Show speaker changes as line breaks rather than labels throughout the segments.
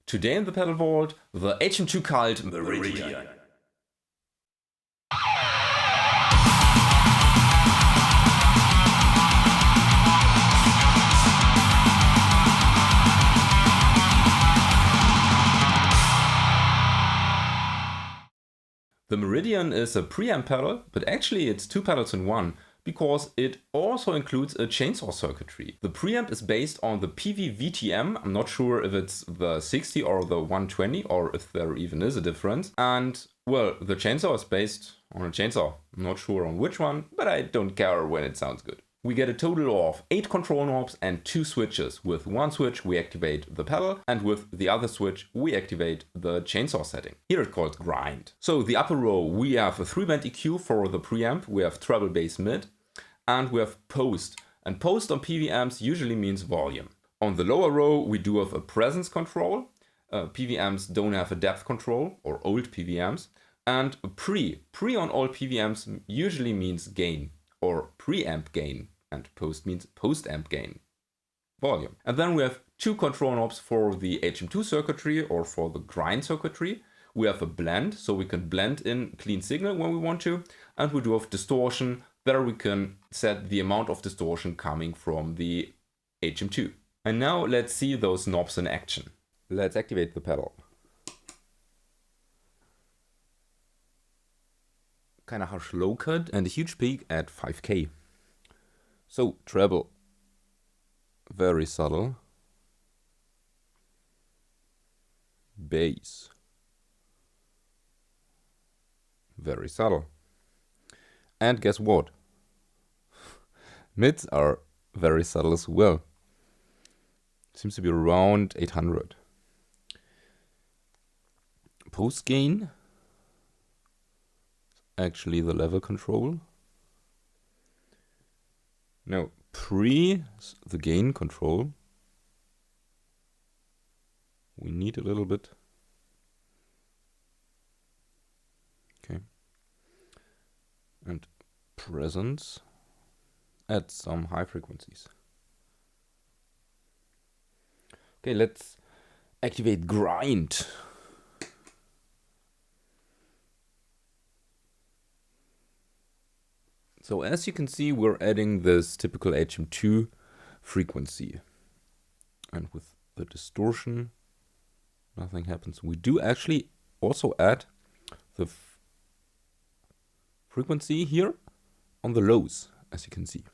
Today in the pedal vault, the HM2 cult Meridian. The Meridian is a preamp pedal, but actually it's two pedals in one, because it also includes a chainsaw circuitry. The preamp is based on the PV-VTM, I'm not sure if it's the 60 or the 120 or if there even is a difference. And well, the chainsaw is based on a chainsaw, I'm not sure on which one, but I don't care when it sounds good. We get a total of 8 control knobs and 2 switches. With one switch we activate the pedal and with the other switch we activate the chainsaw setting. Here it's called grind. So the upper row we have a 3-band EQ for the preamp, we have treble, bass, mid, and we have post. And post on PV amps usually means volume. On the lower row we do have a presence control. PV amps don't have a depth control, or old PV amps. And pre on all PV amps usually means gain, or preamp gain, and post means post-amp gain, volume. And then we have 2 control knobs for the HM2 circuitry or for the grind circuitry. We have a blend, so we can blend in clean signal when we want to, and we do have distortion. There we can set the amount of distortion coming from the HM2. And now let's see those knobs in action. Let's activate the pedal. Kind of harsh low cut and a huge peak at 5K. So treble, very subtle. Bass, very subtle. And guess what? Mids are very subtle as well. Seems to be around 800. Post gain, actually the level control. Now pre the gain control, we need a little bit. Okay. And presence at some high frequencies. Okay, let's activate grind. So as you can see, we're adding this typical HM2 frequency. And with the distortion, nothing happens. We do actually also add the frequency here on the lows, as you can see.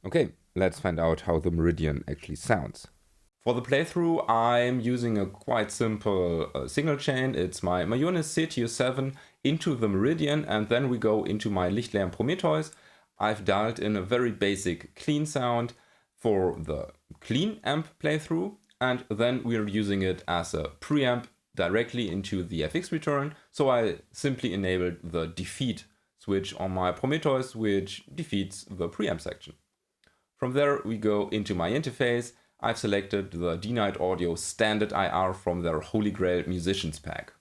Okay, let's find out how the Meridian actually sounds. For the playthrough, I'm using a quite simple signal chain. It's my Ionis CTU7 into the Meridian, and then we go into my Lichtleer Prometheus. I've dialed in a very basic clean sound for the clean amp playthrough, and then we're using it as a preamp directly into the FX return. So I simply enabled the defeat switch on my Prometheus, which defeats the preamp section. From there we go into my interface. I've selected the D-Night Audio Standard IR from their Holy Grail Musicians pack.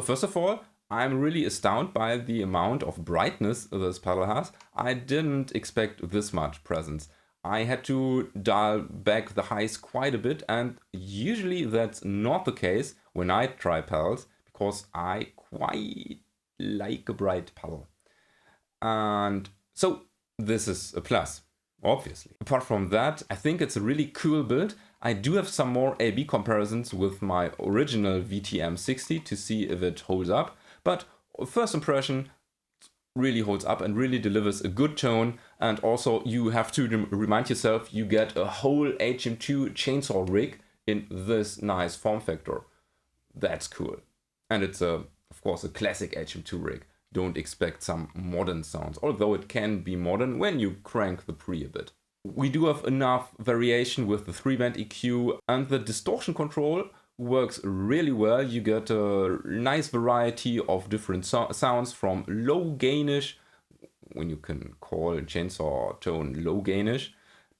So first of all, I'm really astounded by the amount of brightness this pedal has. I didn't expect this much presence. I had to dial back the highs quite a bit, and usually that's not the case when I try pedals, because I quite like a bright pedal. And so this is a plus, obviously. Apart from that, I think it's a really cool build. I do have some more A/B comparisons with my original VTM 60 to see if it holds up, but first impression, really holds up and really delivers a good tone. And also you have to remind yourself you get a whole HM2 chainsaw rig in this nice form factor. That's cool. And it's of course a classic HM2 rig. Don't expect some modern sounds, although it can be modern when you crank the pre a bit. We do have enough variation with the 3-band EQ, and the distortion control works really well. You get a nice variety of different sounds, from low gainish, when you can call a chainsaw tone low gainish,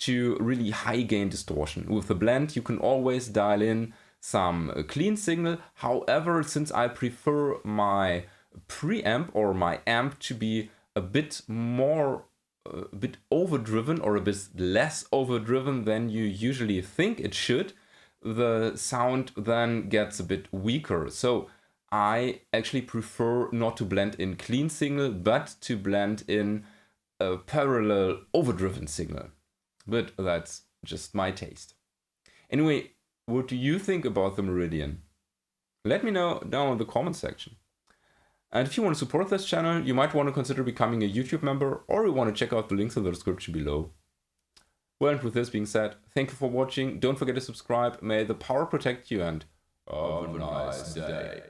to really high gain distortion. With the blend you can always dial in some clean signal. However, since I prefer my preamp or my amp to be a bit overdriven, or a bit less overdriven than you usually think it should, the sound then gets a bit weaker. So I actually prefer not to blend in clean signal, but to blend in a parallel overdriven signal. But that's just my taste. Anyway, what do you think about the Meridian? Let me know down in the comment section. And if you want to support this channel, you might want to consider becoming a YouTube member, or you want to check out the links in the description below. Well, and with this being said, thank you for watching. Don't forget to subscribe. May the power protect you, and have a nice day.